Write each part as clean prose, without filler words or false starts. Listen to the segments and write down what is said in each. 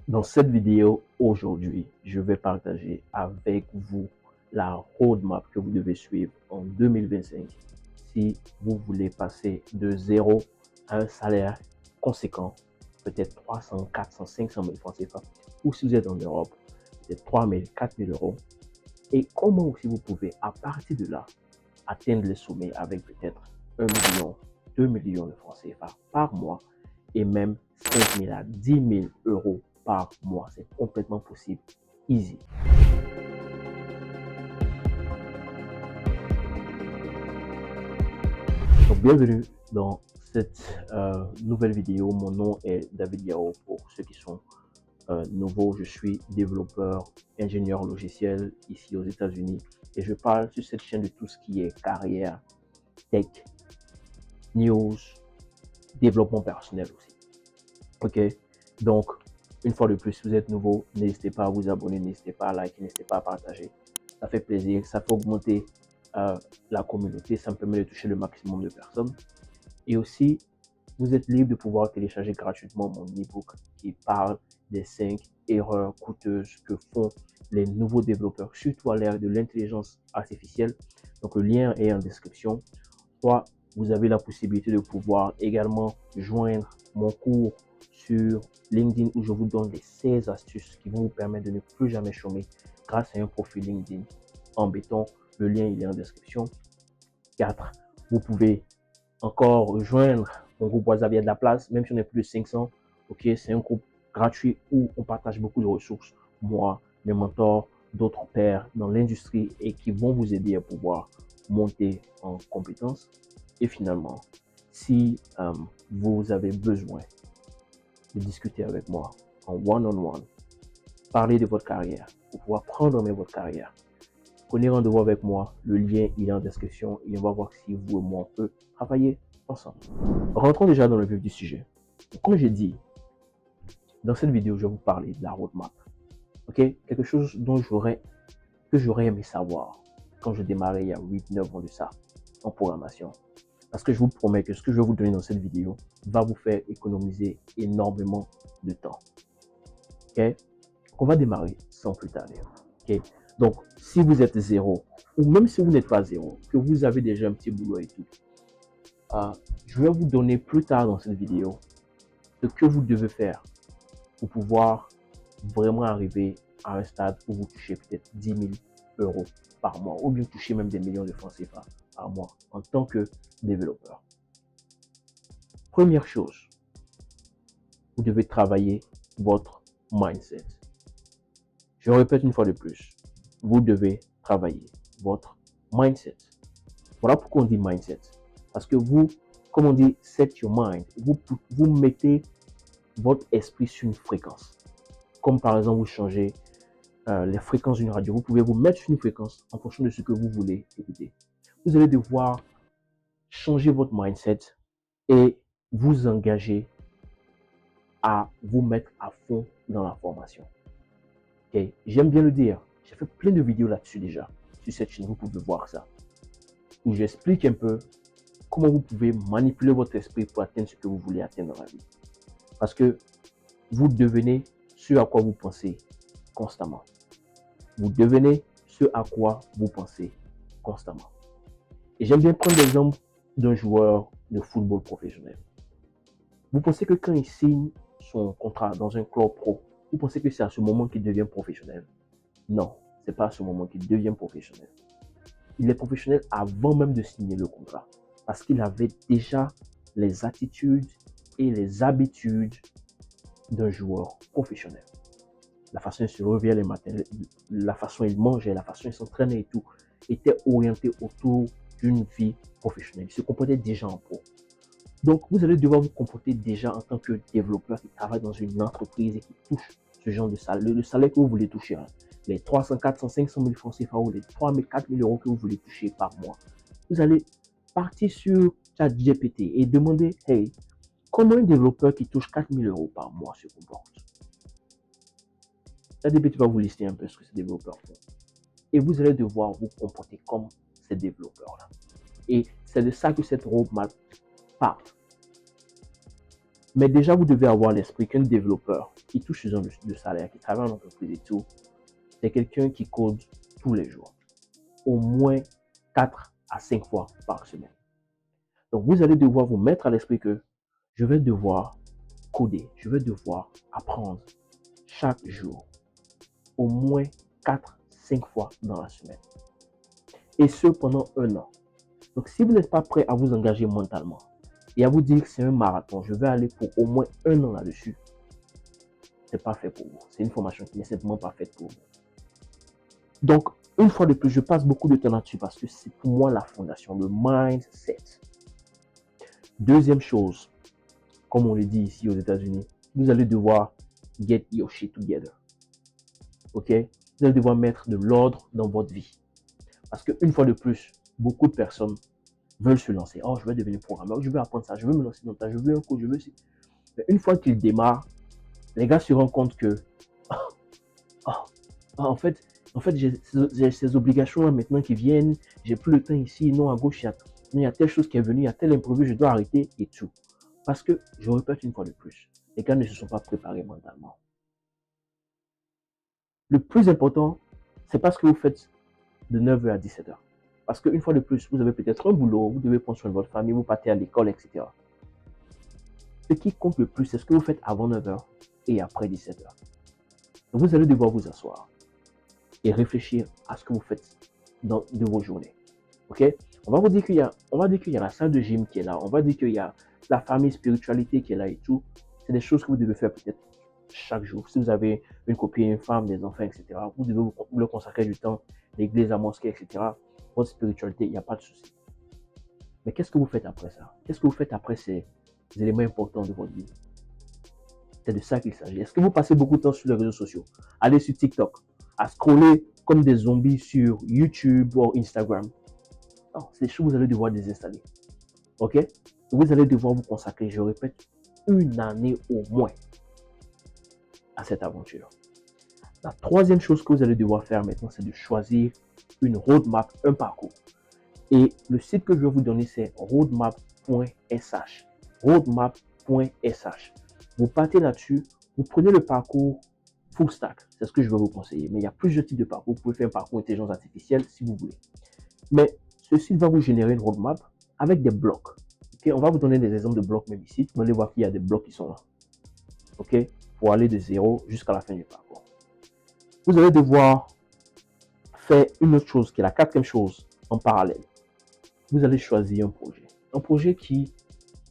Dans cette vidéo, aujourd'hui, je vais partager avec vous la roadmap que vous devez suivre en 2025 si vous voulez passer de zéro à un salaire conséquent, peut-être 300, 400, 500 000 francs CFA, ou si vous êtes en Europe, peut-être 3 000, 4 000 euros, et comment aussi vous pouvez, à partir de là, atteindre le sommet avec peut-être 1 million, 2 millions de francs CFA par mois et même 5 000 à 10 000 euros par mois. C'est complètement possible. Easy. Donc, bienvenue dans cette nouvelle vidéo. Mon nom est David Yao. Pour ceux qui sont nouveaux, je suis développeur, ingénieur logiciel ici aux États-Unis et je parle sur cette chaîne de tout ce qui est carrière, tech, news, développement personnel aussi. Ok, donc une fois de plus, si vous êtes nouveau, n'hésitez pas à vous abonner, n'hésitez pas à liker, n'hésitez pas à partager. Ça fait plaisir, ça fait augmenter la communauté, ça me permet de toucher le maximum de personnes. Et aussi, vous êtes libre de pouvoir télécharger gratuitement mon e-book qui parle des 5 erreurs coûteuses que font les nouveaux développeurs, surtout à l'ère de l'intelligence artificielle. Donc le lien est en description. Soit vous avez la possibilité de pouvoir également joindre mon cours sur LinkedIn où je vous donne les 16 astuces qui vont vous permettre de ne plus jamais chômer grâce à un profil LinkedIn en béton. Le lien il est en description. 4. Vous pouvez encore rejoindre mon groupe WhatsApp, il y a de la place, même si on est plus de 500. Ok, c'est un groupe gratuit où on partage beaucoup de ressources. Moi, mes mentors, d'autres pairs dans l'industrie et qui vont vous aider à pouvoir monter en compétences. Et finalement, si vous avez besoin de discuter avec moi en one-on-one, parler de votre carrière, pour pouvoir prendre en main votre carrière, prenez rendez-vous avec moi. Le lien il est en description et on va voir si vous et moi on peut travailler ensemble. Rentrons déjà dans le vif du sujet. Comme j'ai dit, dans cette vidéo, je vais vous parler de la roadmap. Ok, quelque chose dont j'aurais aimé savoir quand je démarrais il y a 8-9 ans de ça en programmation. Parce que je vous promets que ce que je vais vous donner dans cette vidéo va vous faire économiser énormément de temps. Ok, on va démarrer sans plus tarder. Ok, donc si vous êtes zéro, ou même si vous n'êtes pas zéro, que vous avez déjà un petit boulot et tout, je vais vous donner plus tard dans cette vidéo ce que vous devez faire pour pouvoir vraiment arriver à un stade où vous touchez peut-être 10 000 euros par mois ou bien toucher même des millions de francs CFA par mois en tant que développeur. Première chose, vous devez travailler votre mindset. Je répète une fois de plus, vous devez travailler votre mindset. Voilà pourquoi on dit mindset. Parce que vous, comme on dit set your mind, vous mettez votre esprit sur une fréquence. Comme par exemple, vous changez les fréquences d'une radio. Vous pouvez vous mettre sur une fréquence en fonction de ce que vous voulez écouter. Vous allez devoir changer votre mindset et vous engager à vous mettre à fond dans la formation. Okay? J'aime bien le dire. J'ai fait plein de vidéos là-dessus déjà. Sur cette chaîne, vous pouvez voir ça. Où j'explique un peu comment vous pouvez manipuler votre esprit pour atteindre ce que vous voulez atteindre dans la vie. Parce que vous devenez ce à quoi vous pensez constamment. Vous devenez ce à quoi vous pensez constamment. Et j'aime bien prendre l'exemple d'un joueur de football professionnel. Vous pensez que quand il signe son contrat dans un club pro, vous pensez que c'est à ce moment qu'il devient professionnel? Non, ce n'est pas à ce moment qu'il devient professionnel. Il est professionnel avant même de signer le contrat parce qu'il avait déjà les attitudes et les habitudes d'un joueur professionnel. La façon dont il se réveillait les matins, la façon dont il mangeait, la façon dont il s'entraînait et tout, était orienté autour d'une vie professionnelle. Il se comportait déjà en pro. Donc, vous allez devoir vous comporter déjà en tant que développeur qui travaille dans une entreprise et qui touche ce genre de salaire, le salaire que vous voulez toucher, hein, les 300, 400, 500 000 francs CFA ou les 3 000, 4 000 euros que vous voulez toucher par mois. Vous allez partir sur ChatGPT et demander, hey, comment un développeur qui touche 4 000 euros par mois se comporte? ChatGPT va vous lister un peu ce que ces développeurs font. Et vous allez devoir vous comporter comme ces développeurs-là. Et c'est de ça que cette roadmap parle. Mais déjà, vous devez avoir l'esprit qu'un développeur qui touche le salaire, qui travaille en entreprise et tout, c'est quelqu'un qui code tous les jours, au moins 4 à 5 fois par semaine. Donc, vous allez devoir vous mettre à l'esprit que je vais devoir coder, je vais devoir apprendre chaque jour, au moins 4 à 5 fois dans la semaine. Et ce, pendant un an. Donc, si vous n'êtes pas prêt à vous engager mentalement et à vous dire que c'est un marathon, je vais aller pour au moins un an là-dessus, c'est pas fait pour vous. C'est une formation qui n'est simplement pas faite pour vous. Donc, une fois de plus, je passe beaucoup de temps là-dessus parce que c'est pour moi la fondation, le mindset. Deuxième chose, comme on le dit ici aux États-Unis, vous allez devoir get your shit together. Ok? Vous allez devoir mettre de l'ordre dans votre vie. Parce qu'une fois de plus, beaucoup de personnes veulent se lancer. Oh, je vais devenir programmeur, je veux apprendre ça, je veux me lancer dans ça, je veux un coach, je veux... Mais une fois qu'ils démarrent, les gars se rendent compte que oh, en fait, j'ai ces obligations-là maintenant qui viennent, j'ai plus le temps ici, non, à gauche, il y a telle chose qui est venue, il y a tel imprévu, je dois arrêter et tout. Parce que, je répète une fois de plus, les gars ne se sont pas préparés mentalement. Le plus important, c'est pas ce que vous faites de 9h à 17h. Parce qu'une fois de plus, vous avez peut-être un boulot, vous devez prendre soin de votre famille, vous partez à l'école, etc. Ce qui compte le plus, c'est ce que vous faites avant 9h et après 17h. Donc vous allez devoir vous asseoir et réfléchir à ce que vous faites de vos journées. Ok? On va dire qu'il y a la salle de gym qui est là. On va dire qu'il y a la famille spiritualité qui est là et tout. C'est des choses que vous devez faire peut-être chaque jour. Si vous avez une copine, une femme, des enfants, etc., vous devez vous leur consacrer du temps, l'église, la mosquée, etc. Votre spiritualité, il n'y a pas de souci. Mais qu'est-ce que vous faites après ça? Qu'est-ce que vous faites après ces éléments importants de votre vie? C'est de ça qu'il s'agit. Est-ce que vous passez beaucoup de temps sur les réseaux sociaux? Allez sur TikTok, à scroller comme des zombies sur YouTube ou Instagram. Non, c'est des choses que vous allez devoir désinstaller. Ok? Vous allez devoir vous consacrer, je répète, une année au moins à cette aventure. La troisième chose que vous allez devoir faire maintenant, c'est de choisir une roadmap, un parcours. Et le site que je vais vous donner, c'est roadmap.sh. Roadmap.sh. Vous partez là-dessus, vous prenez le parcours full stack. C'est ce que je vais vous conseiller. Mais il y a plusieurs types de parcours. Vous pouvez faire un parcours intelligence artificielle si vous voulez. Mais ce site va vous générer une roadmap avec des blocs. Okay? On va vous donner des exemples de blocs même ici. Vous allez voir qu'il y a des blocs qui sont là. Ok? Pour aller de 0 jusqu'à la fin du parcours. Vous allez devoir faire une autre chose qui est la quatrième chose en parallèle. Vous allez choisir un projet. Un projet qui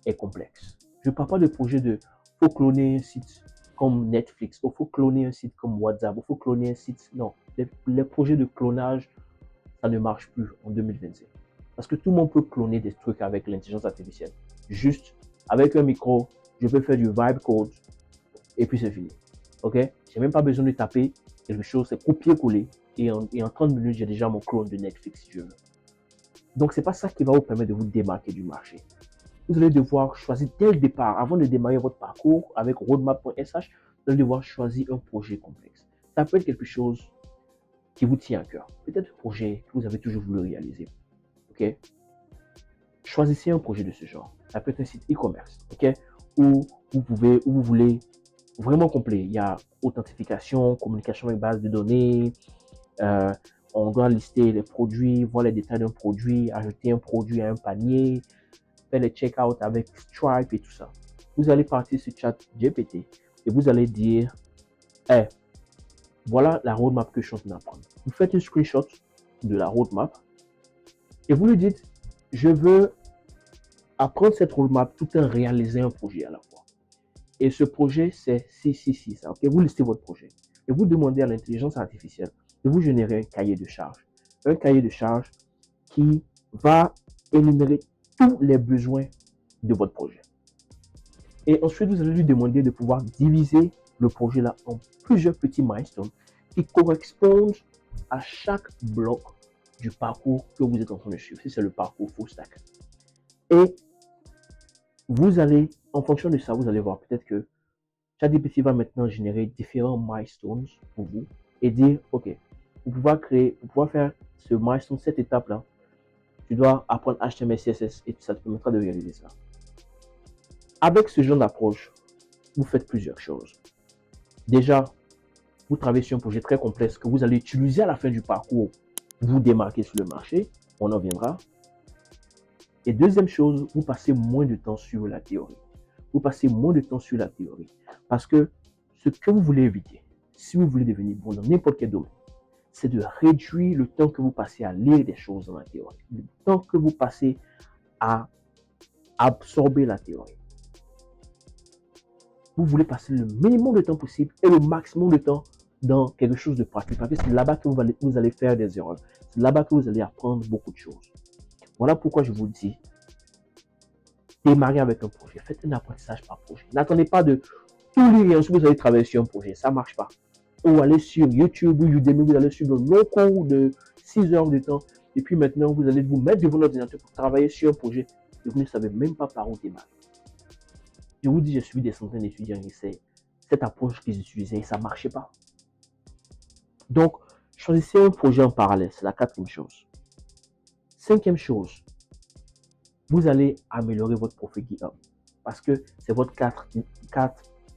est complexe. Je ne parle pas de projet de faut cloner un site comme Netflix, il faut cloner un site comme WhatsApp, il faut cloner un site. Non, les projets de clonage, ça ne marche plus en 2025. Parce que tout le monde peut cloner des trucs avec l'intelligence artificielle. Juste avec un micro, je peux faire du vibe code et puis c'est fini. Ok? J'ai même pas besoin de taper quelque chose, c'est copier-coller et en 30 minutes, j'ai déjà mon clone de Netflix si je veux. Donc, c'est pas ça qui va vous permettre de vous démarquer du marché. Vous allez devoir choisir dès le départ, avant de démarrer votre parcours avec roadmap.sh, vous allez devoir choisir un projet complexe. Ça peut être quelque chose qui vous tient à cœur. Peut-être un projet que vous avez toujours voulu réaliser. Ok? Choisissez un projet de ce genre. Ça peut être un site e-commerce, ok? Où vous voulez vraiment complet. Il y a authentification, communication avec base de données. On doit lister les produits, voir les détails d'un produit, ajouter un produit à un panier, faire les check-out avec Stripe et tout ça. Vous allez partir sur ChatGPT et vous allez dire, hey, voilà la roadmap que je suis en train d'apprendre. Vous faites un screenshot de la roadmap et vous lui dites, je veux apprendre cette roadmap tout en réalisant un projet à la fois. Et ce projet, c'est ça. Okay? Vous listez votre projet et vous demandez à l'intelligence artificielle de vous générer un cahier de charge. Un cahier de charge qui va énumérer tous les besoins de votre projet. Et ensuite, vous allez lui demander de pouvoir diviser le projet là en plusieurs petits milestones qui correspondent à chaque bloc du parcours que vous êtes en train de suivre. Si c'est le parcours full stack. Et vous allez, en fonction de ça, vous allez voir peut-être que ChatGPT va maintenant générer différents milestones pour vous et dire, OK, pour pouvoir faire ce milestone, cette étape-là, tu dois apprendre HTML, CSS et ça te permettra de réaliser ça. Avec ce genre d'approche, vous faites plusieurs choses. Déjà, vous travaillez sur un projet très complexe que vous allez utiliser à la fin du parcours pour vous démarquer sur le marché. On en viendra. Et deuxième chose, vous passez moins de temps sur la théorie. Vous passez moins de temps sur la théorie. Parce que ce que vous voulez éviter, si vous voulez devenir bon dans n'importe quel domaine, c'est de réduire le temps que vous passez à lire des choses dans la théorie. Le temps que vous passez à absorber la théorie. Vous voulez passer le minimum de temps possible et le maximum de temps dans quelque chose de pratique. Parce que c'est là-bas que vous allez faire des erreurs. C'est là-bas que vous allez apprendre beaucoup de choses. Voilà pourquoi je vous dis, démarrez avec un projet. Faites un apprentissage par projet. N'attendez pas de tout lire et ensuite vous allez travailler sur un projet. Ça ne marche pas. Ou allez sur YouTube ou Udemy, vous allez suivre un long cours de 6 heures de temps. Et puis maintenant, vous allez vous mettre devant l'ordinateur pour travailler sur un projet et vous ne savez même pas par où démarrer. Je vous dis, j'ai suivi des centaines d'étudiants qui essaient cette approche qu'ils utilisaient et ça ne marchait pas. Donc, choisissez un projet en parallèle. C'est la quatrième chose. Cinquième chose, vous allez améliorer votre profil GitHub parce que c'est votre carte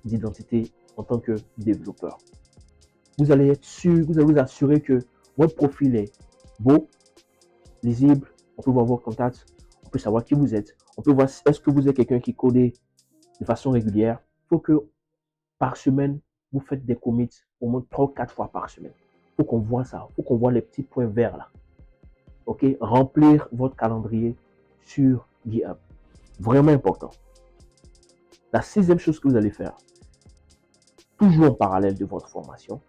d'identité en tant que développeur. Vous allez être sûr, vous allez vous assurer que votre profil est beau, lisible, on peut voir vos contacts, on peut savoir qui vous êtes, on peut voir est-ce que vous êtes quelqu'un qui code de façon régulière. Il faut que par semaine, vous faites des commits au moins 3 ou 4 fois par semaine. Il faut qu'on voit ça, il faut qu'on voit les petits points verts là. Ok, remplir votre calendrier sur GitHub. Vraiment important. La sixième chose que vous allez faire, toujours en parallèle de votre formation,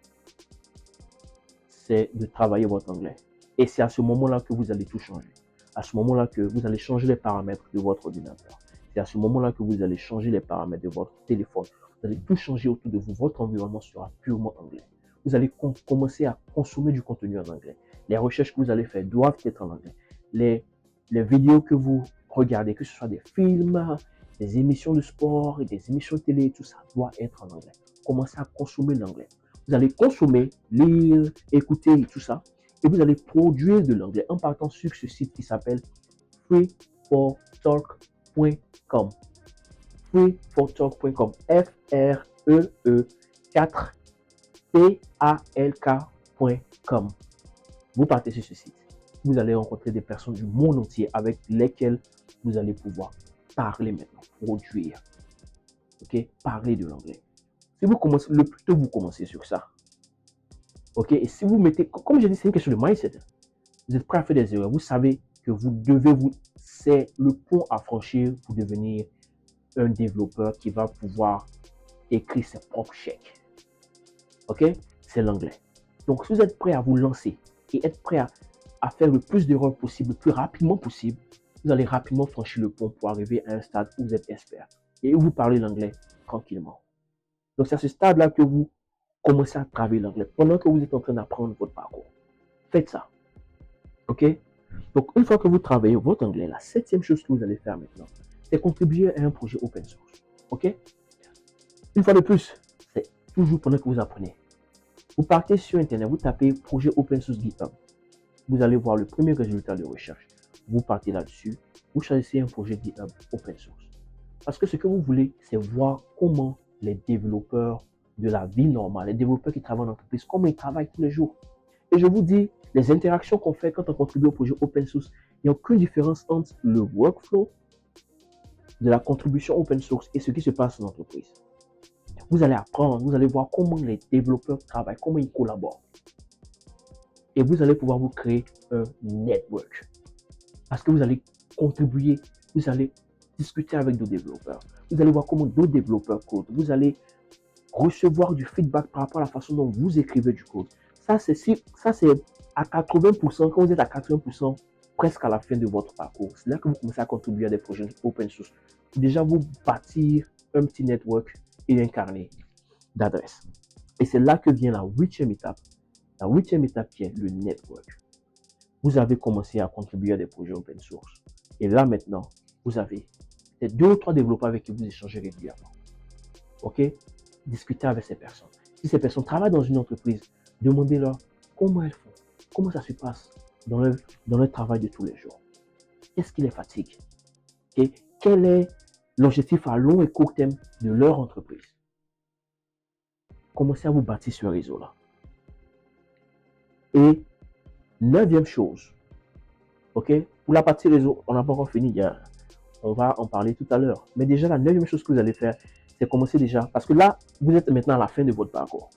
c'est de travailler votre anglais. Et c'est à ce moment-là que vous allez tout changer. À ce moment-là que vous allez changer les paramètres de votre ordinateur. C'est à ce moment-là que vous allez changer les paramètres de votre téléphone. Vous allez tout changer autour de vous. Votre environnement sera purement anglais. Vous allez commencer à consommer du contenu en anglais. Les recherches que vous allez faire doivent être en anglais. Les vidéos que vous regardez, que ce soit des films, des émissions de sport, des émissions de télé, tout ça doit être en anglais. Commencez à consommer l'anglais. Vous allez consommer, lire, écouter et tout ça. Et vous allez produire de l'anglais en partant sur ce site qui s'appelle freefortalk.com. freefortalk.com. freefortalk.com. Vous partez sur ce site. Vous allez rencontrer des personnes du monde entier avec lesquelles vous allez pouvoir parler maintenant, produire. Ok, parler de l'anglais. Si vous commencez, le plus tôt vous commencez sur ça. Ok, et si vous mettez, comme je dis, c'est une question de mindset. Vous êtes prêt à faire des erreurs. Vous savez que c'est le pont à franchir pour devenir un développeur qui va pouvoir écrire ses propres chèques. Ok, c'est l'anglais. Donc, si vous êtes prêt à vous lancer et être prêt à faire le plus d'erreurs possible, le plus rapidement possible, vous allez rapidement franchir le pont pour arriver à un stade où vous êtes expert et où vous parlez l'anglais tranquillement. Donc, c'est à ce stade-là que vous commencez à travailler l'anglais pendant que vous êtes en train d'apprendre votre parcours. Faites ça. Ok? Donc, une fois que vous travaillez votre anglais, la septième chose que vous allez faire maintenant, c'est contribuer à un projet open source. Ok? Une fois de plus, c'est toujours pendant que vous apprenez. Vous partez sur Internet, vous tapez projet open source GitHub. Vous allez voir le premier résultat de recherche. Vous partez là-dessus, vous choisissez un projet GitHub open source. Parce que ce que vous voulez, c'est voir comment les développeurs de la vie normale, les développeurs qui travaillent en entreprise, comment ils travaillent tous les jours. Et je vous dis, les interactions qu'on fait quand on contribue au projet open source, il n'y a aucune différence entre le workflow de la contribution open source et ce qui se passe en entreprise. Vous allez apprendre, vous allez voir comment les développeurs travaillent, comment ils collaborent. Et vous allez pouvoir vous créer un network. Parce que vous allez contribuer, vous allez discuter avec d'autres développeurs. Vous allez voir comment d'autres développeurs codent. Vous allez recevoir du feedback par rapport à la façon dont vous écrivez du code. Ça, c'est à 80%, quand vous êtes à 80%, presque à la fin de votre parcours. C'est là que vous commencez à contribuer à des projets open source. Déjà, vous bâtir un petit network et un carnet d'adresses. Et c'est là que vient la huitième étape. La huitième étape qui est le network. Vous avez commencé à contribuer à des projets open source. Et là, maintenant, vous avez des 2 ou 3 développeurs avec qui vous échangez régulièrement. Ok? Discutez avec ces personnes. Si ces personnes travaillent dans une entreprise, demandez-leur comment elles font, comment ça se passe dans leur travail de tous les jours. Qu'est-ce qui les fatigue? Okay? Quelle est l'objectif à long et court terme de leur entreprise. Commencez à vous bâtir ce réseau-là. Et 9e chose, ok, pour la partie réseau, on n'a pas encore fini, on va en parler tout à l'heure. Mais déjà, la 9e chose que vous allez faire, c'est commencer déjà, parce que là, vous êtes maintenant à la fin de votre parcours,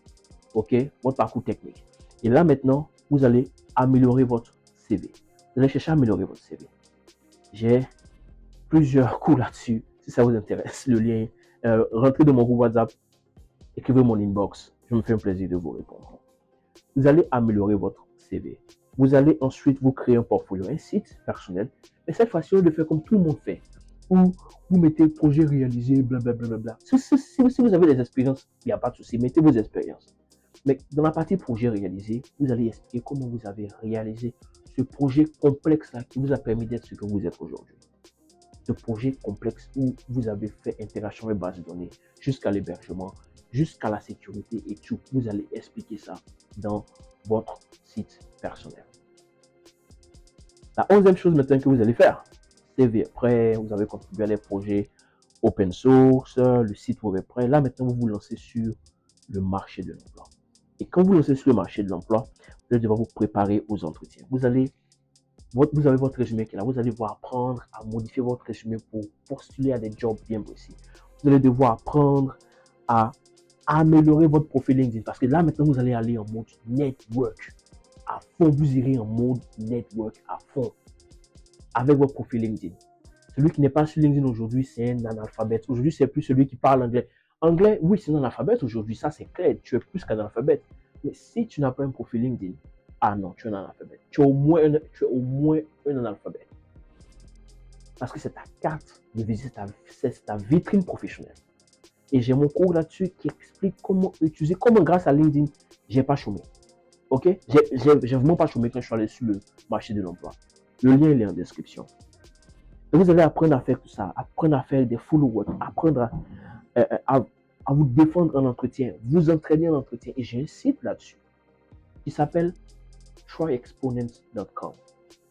ok, votre parcours technique. Et là, maintenant, vous allez améliorer votre CV. Vous allez chercher à améliorer votre CV. J'ai plusieurs cours là-dessus, si ça vous intéresse. Le lien, rentrez dans mon groupe WhatsApp, écrivez mon inbox, je me fais un plaisir de vous répondre. Vous allez améliorer votre CV. Vous allez ensuite vous créer un portfolio, un site personnel. Mais cette fois-ci, on le fait comme tout le monde fait. Où vous mettez projet réalisé, blablabla. Si vous avez des expériences, il n'y a pas de souci, mettez vos expériences. Mais dans la partie projet réalisé, vous allez expliquer comment vous avez réalisé ce projet complexe-là qui vous a permis d'être ce que vous êtes aujourd'hui. Ce projet complexe où vous avez fait intégration avec base de données jusqu'à l'hébergement, jusqu'à la sécurité et tout. Vous allez expliquer ça dans votre site personnel. La 11e chose maintenant que vous allez faire, CV est prêt, vous avez contribué à les projets open source, le site web est prêt. Là maintenant, vous vous lancez sur le marché de l'emploi. Et quand vous lancez sur le marché de l'emploi, vous allez devoir vous préparer aux entretiens. Vous avez votre résumé qui est là. Vous allez devoir apprendre à modifier votre résumé pour postuler à des jobs bien précis. Vous allez devoir apprendre à améliorer votre profil LinkedIn parce que là maintenant vous allez aller en mode network à fond. Vous irez en mode network à fond avec votre profil LinkedIn. Celui qui n'est pas sur LinkedIn aujourd'hui, c'est un analphabète. Aujourd'hui, c'est plus celui qui parle anglais. Anglais, oui, c'est un analphabète aujourd'hui, ça c'est clair. Tu es plus qu'un analphabète. Mais si tu n'as pas un profil LinkedIn, ah non, tu es un analphabète. Tu es au moins un analphabète. Parce que c'est ta carte de visite, c'est ta vitrine professionnelle. Et j'ai mon cours là-dessus qui explique comment utiliser, comment grâce à LinkedIn, j'ai pas chômé. Ok? J'ai vraiment pas chômé quand je suis allé sur le marché de l'emploi. Le lien il est en description. Et vous allez apprendre à faire tout ça, apprendre à faire des follow-up, apprendre à vous défendre en entretien, vous entraîner en entretien. Et j'ai un site là-dessus qui s'appelle tryexponent.com.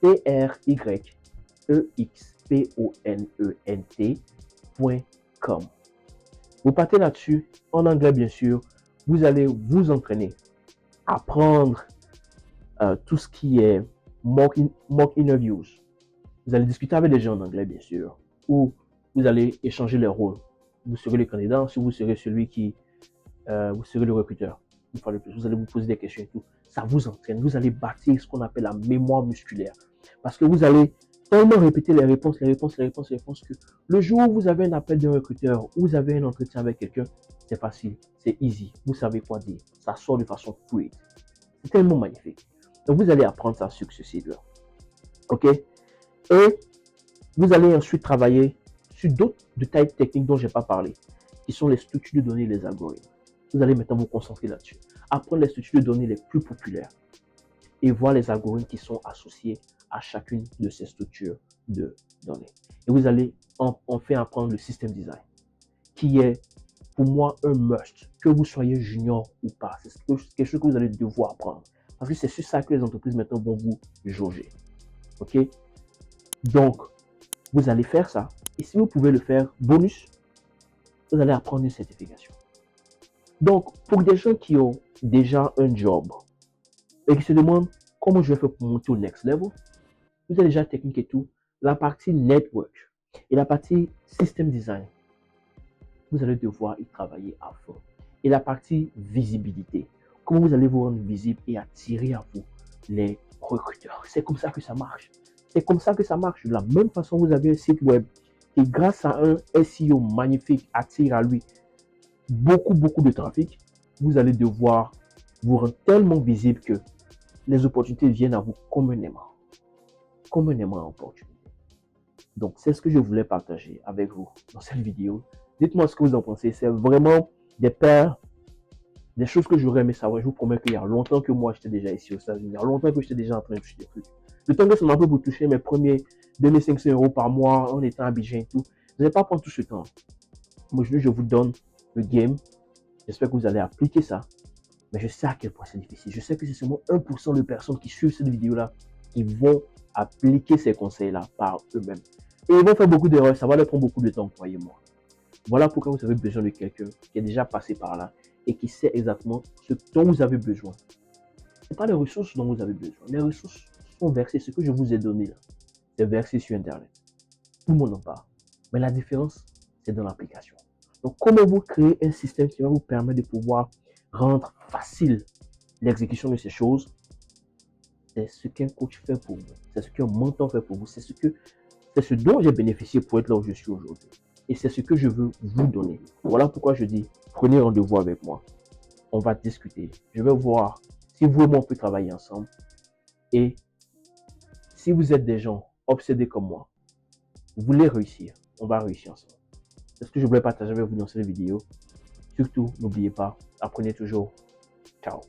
tryexponent.com. Vous partez là-dessus, en anglais bien sûr, vous allez vous entraîner, apprendre tout ce qui est mock interviews. Vous allez discuter avec des gens en anglais bien sûr, ou vous allez échanger les rôles. Vous serez le candidat, si vous serez celui qui, vous serez le recruteur. Une fois de plus, vous allez vous poser des questions et tout. Ça vous entraîne, vous allez bâtir ce qu'on appelle la mémoire musculaire. Parce que vous allez tellement répéter les réponses que le jour où vous avez un appel d'un recruteur, ou vous avez un entretien avec quelqu'un, c'est facile, c'est easy. Vous savez quoi dire. Ça sort de façon fluide. C'est tellement magnifique. Donc vous allez apprendre ça sur ce site-là. OK? Et vous allez ensuite travailler sur d'autres détails techniques dont je n'ai pas parlé, qui sont les structures de données et les algorithmes. Vous allez maintenant vous concentrer là-dessus. Apprendre les structures de données les plus populaires et voir les algorithmes qui sont associés à chacune de ces structures de données. Et vous allez enfin apprendre le système design, qui est pour moi un must, que vous soyez junior ou pas. C'est quelque chose que vous allez devoir apprendre. Parce que c'est sur ça que les entreprises maintenant vont vous jauger. OK? Donc, vous allez faire ça. Et si vous pouvez le faire, bonus, vous allez apprendre une certification. Donc, pour des gens qui ont déjà un job et qui se demandent comment je vais faire pour monter au next level, vous avez déjà technique et tout, la partie network et la partie system design, vous allez devoir y travailler à fond. Et la partie visibilité, comment vous allez vous rendre visible et attirer à vous les recruteurs. C'est comme ça que ça marche. C'est comme ça que ça marche. De la même façon, vous avez un site web qui, grâce à un SEO magnifique, attire à lui beaucoup de trafic. Vous allez devoir vous rendre tellement visible que les opportunités viennent à vous communément opportunité. Donc, c'est ce que je voulais partager avec vous dans cette vidéo. Dites-moi ce que vous en pensez. C'est vraiment des choses que j'aurais aimé savoir. Je vous promets qu'il y a longtemps que moi, j'étais déjà ici aux États-Unis. Il y a longtemps que j'étais déjà en train de toucher des trucs. Le temps que ça m'a pris pour toucher mes premiers 2500 € par mois en étant à Abidjan et tout, je n'ai pas prendre tout ce temps. Aujourd'hui, je vous donne le game. J'espère que vous allez appliquer ça. Mais je sais à quel point c'est difficile. Je sais que c'est seulement 1% de personnes qui suivent cette vidéo-là qui vont appliquer ces conseils-là par eux-mêmes. Et ils vont faire beaucoup d'erreurs, ça va leur prendre beaucoup de temps, croyez-moi. Voilà pourquoi vous avez besoin de quelqu'un qui est déjà passé par là et qui sait exactement ce dont vous avez besoin. Ce n'est pas les ressources dont vous avez besoin. Les ressources sont versées, ce que je vous ai donné là, c'est versé sur Internet. Tout le monde en parle. Mais la différence, c'est dans l'application. Donc, comment vous créez un système qui va vous permettre de pouvoir rendre facile l'exécution de ces choses, c'est ce qu'un coach fait pour vous. C'est ce qu'un mentor fait pour vous. C'est ce dont j'ai bénéficié pour être là où je suis aujourd'hui. Et c'est ce que je veux vous donner. Voilà pourquoi je dis, prenez rendez-vous avec moi. On va discuter. Je vais voir si vous et moi on peut travailler ensemble. Et si vous êtes des gens obsédés comme moi, vous voulez réussir, on va réussir ensemble. C'est ce que je voulais partager avec vous dans cette vidéo. Surtout, n'oubliez pas, apprenez toujours. Ciao.